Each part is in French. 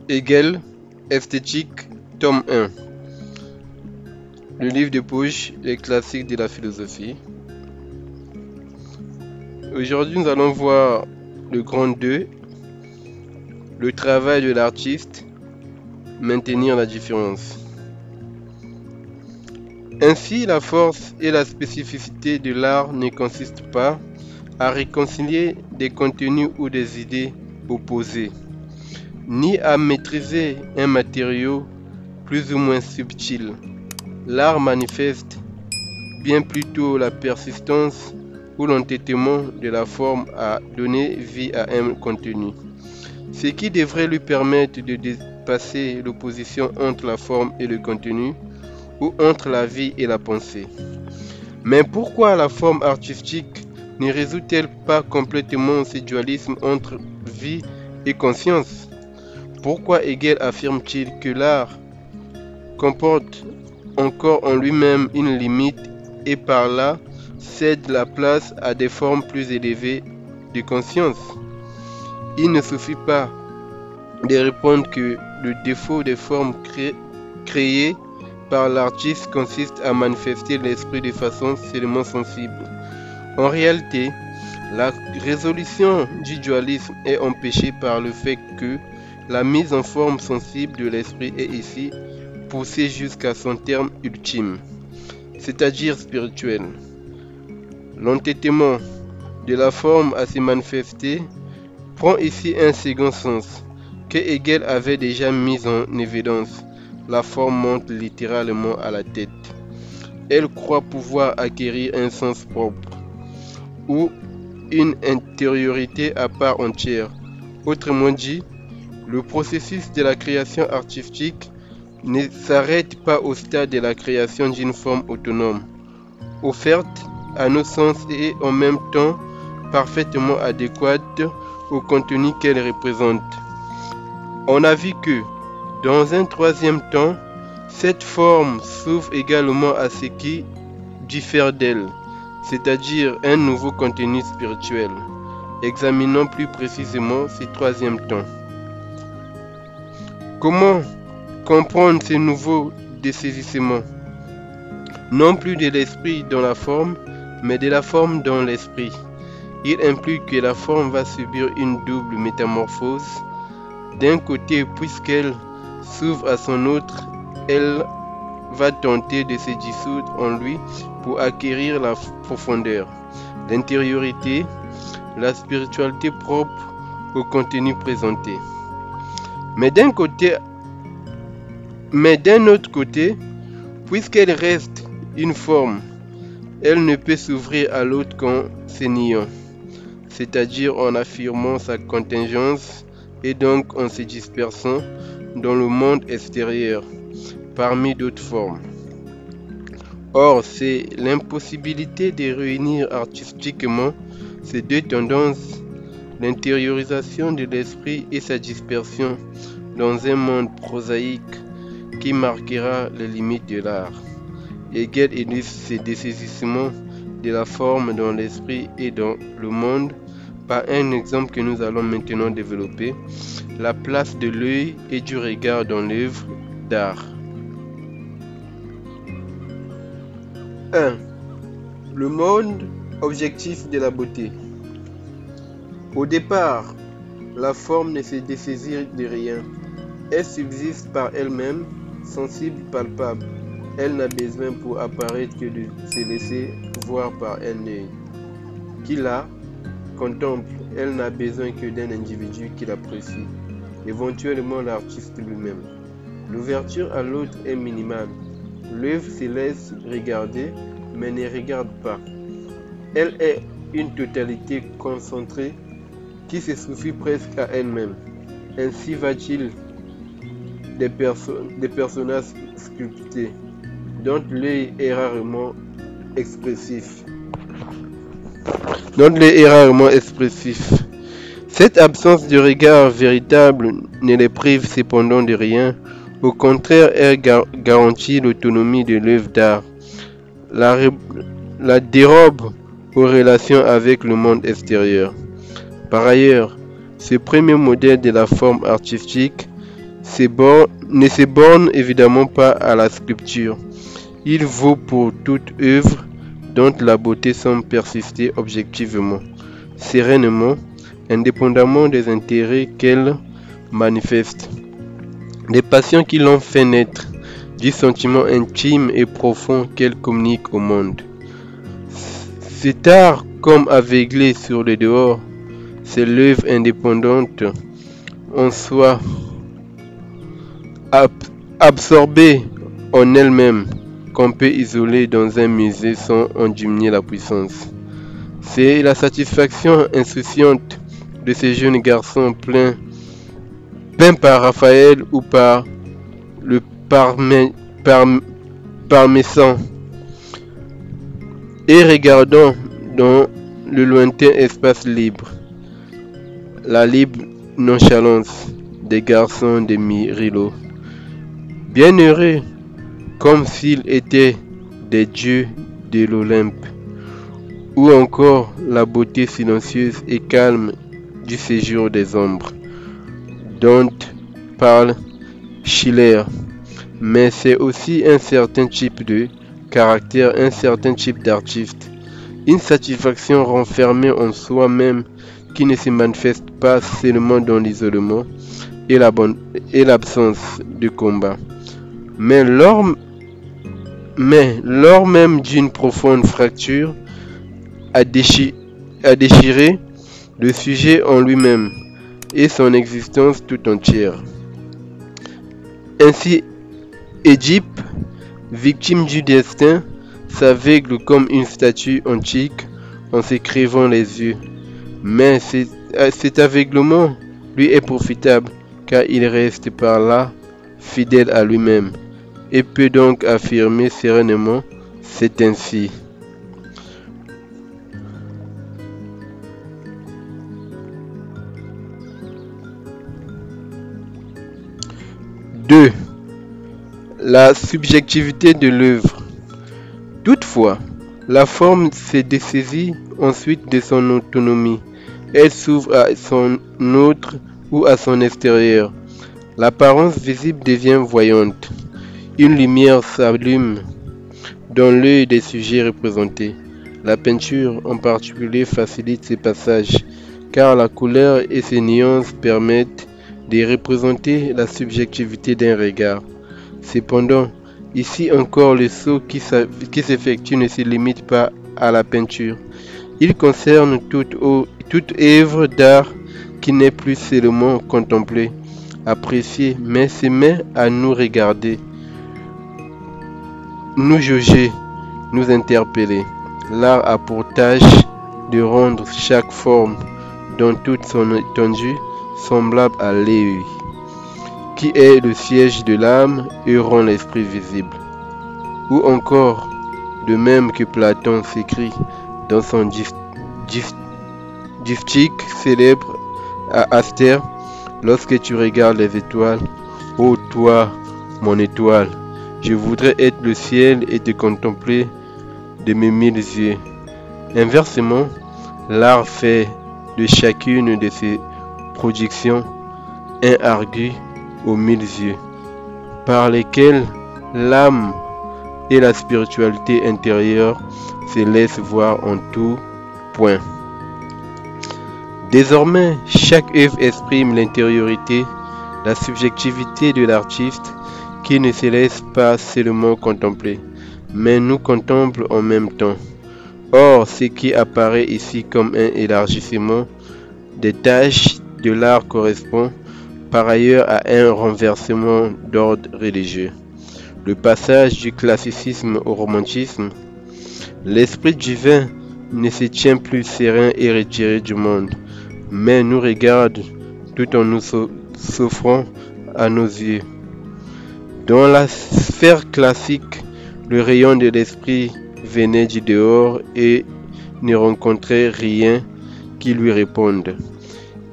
Hegel, Esthétique, tome 1. Le livre de poche, les classiques de la philosophie. Aujourd'hui, nous allons voir le grand 2, le travail de l'artiste, maintenir la différence. Ainsi, la force et la spécificité de l'art ne consistent pas à réconcilier des contenus ou des idées opposées, ni à maîtriser un matériau plus ou moins subtil. L'art manifeste bien plutôt la persistance ou l'entêtement de la forme à donner vie à un contenu, ce qui devrait lui permettre de dépasser l'opposition entre la forme et le contenu, ou entre la vie et la pensée. Mais pourquoi la forme artistique ne résout-elle pas complètement ce dualisme entre vie et conscience? Pourquoi Hegel affirme-t-il que l'art comporte encore en lui-même une limite et par là cède la place à des formes plus élevées de conscience? Il ne suffit pas de répondre que le défaut des formes créées par l'artiste consiste à manifester l'esprit de façon seulement sensible. En réalité, la résolution du dualisme est empêchée par le fait que la mise en forme sensible de l'esprit est ici poussée jusqu'à son terme ultime, c'est-à-dire spirituel. L'entêtement de la forme à se manifester prend ici un second sens, que Hegel avait déjà mis en évidence. La forme monte littéralement à la tête. Elle croit pouvoir acquérir un sens propre, ou une intériorité à part entière. Autrement dit, le processus de la création artistique ne s'arrête pas au stade de la création d'une forme autonome, offerte à nos sens et en même temps parfaitement adéquate au contenu qu'elle représente. On a vu que, dans un troisième temps, cette forme s'ouvre également à ce qui diffère d'elle, c'est-à-dire un nouveau contenu spirituel. Examinons plus précisément ce troisième temps. Comment comprendre ce nouveau dessaisissement? Non plus de l'esprit dans la forme, mais de la forme dans l'esprit. Il implique que la forme va subir une double métamorphose. D'un côté, puisqu'elle s'ouvre à son autre, elle va tenter de se dissoudre en lui pour acquérir la profondeur, l'intériorité, la spiritualité propre au contenu présenté. Mais d'un autre côté, puisqu'elle reste une forme, elle ne peut s'ouvrir à l'autre qu'en se niant, c'est-à-dire en affirmant sa contingence et donc en se dispersant dans le monde extérieur, parmi d'autres formes. Or, c'est l'impossibilité de réunir artistiquement ces deux tendances, l'intériorisation de l'esprit et sa dispersion dans un monde prosaïque, qui marquera les limites de l'art. Hegel illustre ces dessaisissements de la forme dans l'esprit et dans le monde par un exemple que nous allons maintenant développer, la place de l'œil et du regard dans l'œuvre d'art. 1. Le monde objectif de la beauté. Au départ, la forme ne se dessaisit de rien. Elle subsiste par elle-même, sensible, palpable. Elle n'a besoin pour apparaître que de se laisser voir par un œil qui la contemple. Elle n'a besoin que d'un individu qui l'apprécie, éventuellement l'artiste lui-même. L'ouverture à l'autre est minimale. L'œuvre se laisse regarder, mais ne regarde pas. Elle est une totalité concentrée qui se suffit presque à elle-même. Ainsi va-t-il des personnages sculptés, dont l'œil est rarement expressif. Cette absence de regard véritable ne les prive cependant de rien. Au contraire, elle garantit l'autonomie de l'œuvre d'art, la dérobe aux relations avec le monde extérieur. Par ailleurs, ce premier modèle de la forme artistique ne se borne évidemment pas à la sculpture. Il vaut pour toute œuvre dont la beauté semble persister objectivement, sereinement, indépendamment des intérêts qu'elle manifeste, des passions qui l'ont fait naître, du sentiment intime et profond qu'elle communique au monde. Cet art, comme aveuglé sur le dehors, c'est l'œuvre indépendante en soi, absorbée en elle-même, qu'on peut isoler dans un musée sans en diminuer la puissance. C'est la satisfaction insouciante de ces jeunes garçons peints par Raphaël ou par le parmesan, et regardant dans le lointain espace libre, la libre nonchalance des garçons de Myrilo, bienheureux comme s'ils étaient des dieux de l'Olympe, ou encore la beauté silencieuse et calme du séjour des ombres, dont parle Schiller. Mais c'est aussi un certain type de caractère, un certain type d'artiste, une satisfaction renfermée en soi-même qui ne se manifeste pas seulement dans l'isolement et l'absence de combat, mais lors même d'une profonde fracture à déchirer le sujet en lui-même et son existence tout entière. Ainsi, Édipe, victime du destin, s'aveugle comme une statue antique en se crevant les yeux. Mais cet aveuglement lui est profitable car il reste par là fidèle à lui-même et peut donc affirmer sereinement: c'est ainsi. Deux, la subjectivité de l'œuvre. Toutefois, la forme se dessaisit ensuite de son autonomie. Elle s'ouvre à son autre ou à son extérieur. L'apparence visible devient voyante. Une lumière s'allume dans l'œil des sujets représentés. La peinture en particulier facilite ces passages, car la couleur et ses nuances permettent de représenter la subjectivité d'un regard. Cependant, ici encore, le saut qui s'effectue ne se limite pas à la peinture. Il concerne toute œuvre d'art qui n'est plus seulement contemplée, appréciée, mais se met à nous regarder, nous juger, nous interpeller. L'art a pour tâche de rendre chaque forme, dans toute son étendue, semblable à l'œil, qui est le siège de l'âme et rend l'esprit visible. Ou encore, de même que Platon s'écrit dans son diptyque célèbre à Astère: lorsque tu regardes les étoiles, ô toi, mon étoile, je voudrais être le ciel et te contempler de mes 1000 yeux. Inversement, l'art fait de chacune de ses productions un argus aux 1000 yeux, par lesquels l'âme et la spiritualité intérieure se laissent voir en tout point. Désormais, chaque œuvre exprime l'intériorité, la subjectivité de l'artiste qui ne se laisse pas seulement contempler, mais nous contemple en même temps. Or, ce qui apparaît ici comme un élargissement des tâches de l'art correspond par ailleurs à un renversement d'ordre religieux. Le passage du classicisme au romantisme, l'esprit divin ne se tient plus serein et retiré du monde, mais nous regarde tout en nous s'offrant à nos yeux. Dans la sphère classique, le rayon de l'esprit venait du dehors et ne rencontrait rien qui lui réponde.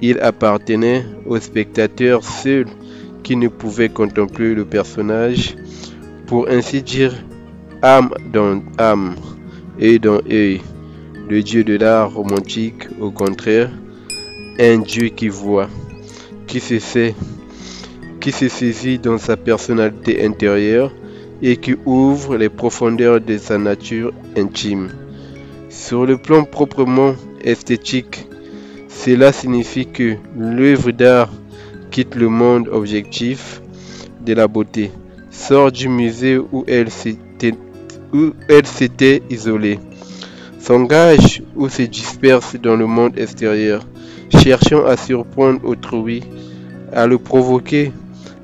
Il appartenait au spectateur seul qui ne pouvait contempler le personnage, pour ainsi dire, âme dans âme, œil dans œil. Le dieu de l'art romantique, au contraire, un dieu qui voit, qui se sait, qui se saisit dans sa personnalité intérieure et qui ouvre les profondeurs de sa nature intime. Sur le plan proprement esthétique, cela signifie que l'œuvre d'art quitte le monde objectif de la beauté, sort du musée où elle s'était isolée, s'engage ou se disperse dans le monde extérieur, cherchant à surprendre autrui, à le provoquer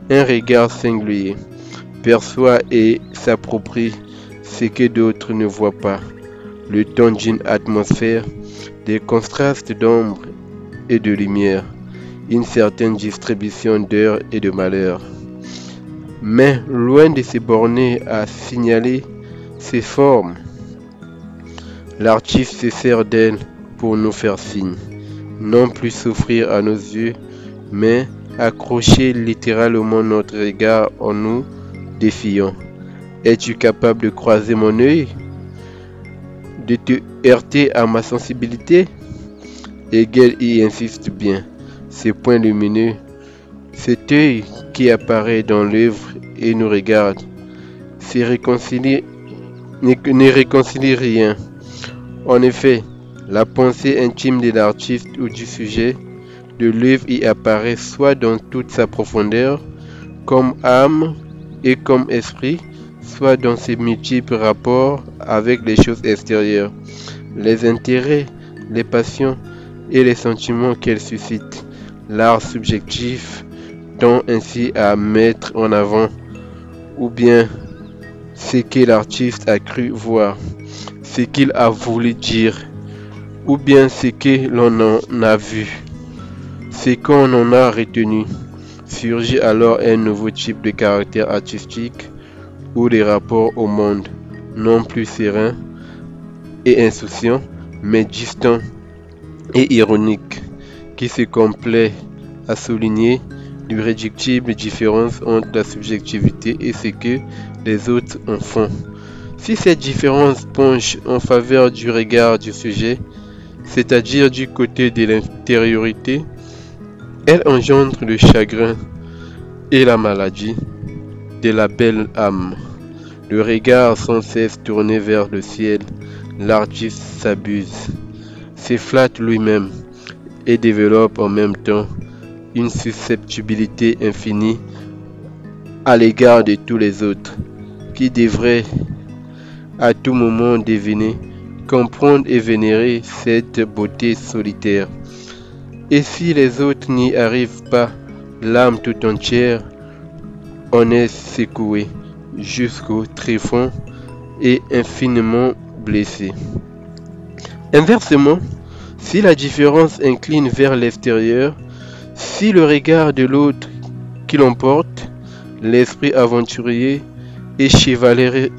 un regard singulier, perçoit et s'approprie ce que d'autres ne voient pas, le ton d'une atmosphère, des contrastes d'ombre et de lumière, une certaine distribution d'heures et de malheurs. Mais loin de se borner à signaler ses formes, l'artiste se sert d'elle pour nous faire signe, non plus s'offrir à nos yeux, mais accrocher littéralement notre regard en nous défiant. Es-tu capable de croiser mon œil, de te heurter à ma sensibilité? Hegel y insiste bien. Ce point lumineux, cet œil qui apparaît dans l'œuvre et nous regarde, ne réconcilie rien. En effet, la pensée intime de l'artiste ou du sujet de l'œuvre y apparaît soit dans toute sa profondeur, comme âme et comme esprit, soit dans ses multiples rapports avec les choses extérieures, les intérêts, les passions et les sentiments qu'elle suscite. L'art subjectif tend ainsi à mettre en avant ou bien ce que l'artiste a cru voir, ce qu'il a voulu dire, ou bien ce que l'on en a vu, ce qu'on en a retenu. Surgit alors un nouveau type de caractère artistique où les rapports au monde, non plus sereins et insouciants, mais distants et ironiques, qui se complaît à souligner l'irréductible différence entre la subjectivité et ce que les autres en font. Si cette différence penche en faveur du regard du sujet, c'est-à-dire du côté de l'intériorité, elle engendre le chagrin et la maladie de la belle âme. Le regard sans cesse tourné vers le ciel, l'artiste s'abuse, se flatte lui-même et développe en même temps une susceptibilité infinie à l'égard de tous les autres, qui devraient à tout moment deviner, comprendre et vénérer cette beauté solitaire. Et si les autres n'y arrivent pas, l'âme tout entière en est secouée jusqu'au tréfonds et infiniment blessée. Inversement, si la différence incline vers l'extérieur, si le regard de l'autre qui l'emporte, l'esprit aventurier et chevaleresque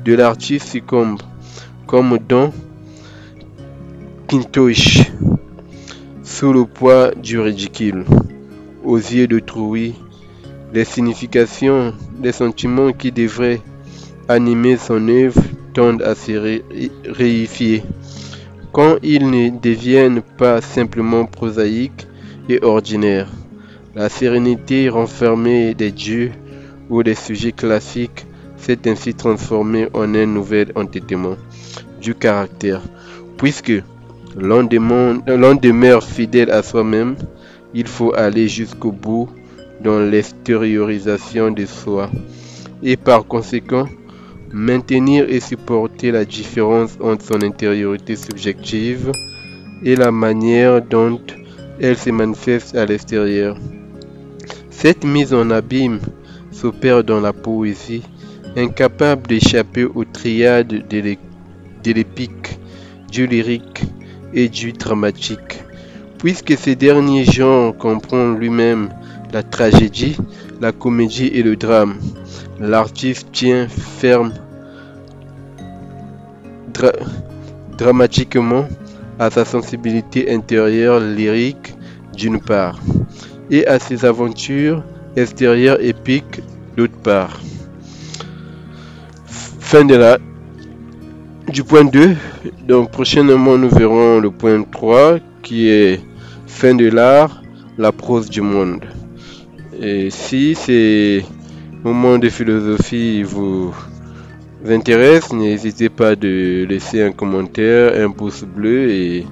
de l'artiste succombe, comme dans Quintoche, sous le poids du ridicule. Aux yeux d'autrui, les significations, les sentiments qui devraient animer son œuvre tendent à se réifier, quand ils ne deviennent pas simplement prosaïques et ordinaires. La sérénité renfermée des dieux ou des sujets classiques s'est ainsi transformée en un nouvel entêtement du caractère, puisque l'on demeure fidèle à soi-même, il faut aller jusqu'au bout dans l'extériorisation de soi, et par conséquent, maintenir et supporter la différence entre son intériorité subjective et la manière dont elle se manifeste à l'extérieur. Cette mise en abîme s'opère dans la poésie, incapable d'échapper aux triades de l'épique, du lyrique et du dramatique, puisque ce dernier genre comprend lui-même la tragédie, la comédie et le drame. L'artiste tient ferme dramatiquement à sa sensibilité intérieure lyrique d'une part, et à ses aventures extérieures épiques d'autre part. Fin du point 2. Donc prochainement nous verrons le point 3 qui est fin de l'art la prose du monde. Et si ces moments de philosophie vous intéressent, n'hésitez pas de laisser un commentaire, un pouce bleu et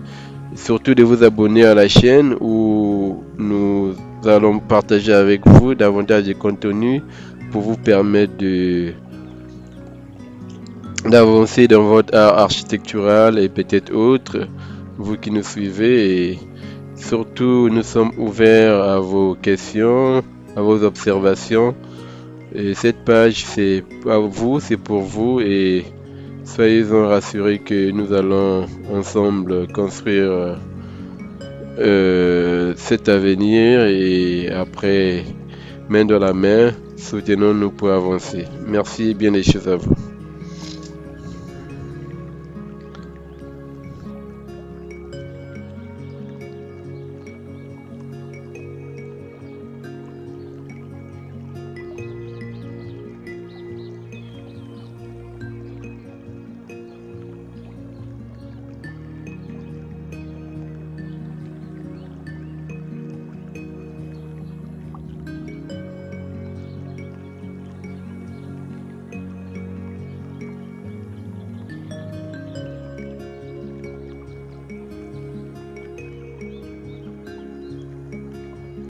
surtout de vous abonner à la chaîne où nous allons partager avec vous davantage de contenu pour vous permettre d'avancer dans votre art architectural et peut-être autre, vous qui nous suivez. Et surtout, nous sommes ouverts à vos questions, à vos observations. Et cette page, c'est à vous, c'est pour vous. Et soyez-en rassurés que nous allons ensemble construire cet avenir. Et après, main dans la main, soutenons-nous pour avancer. Merci et bien des choses à vous.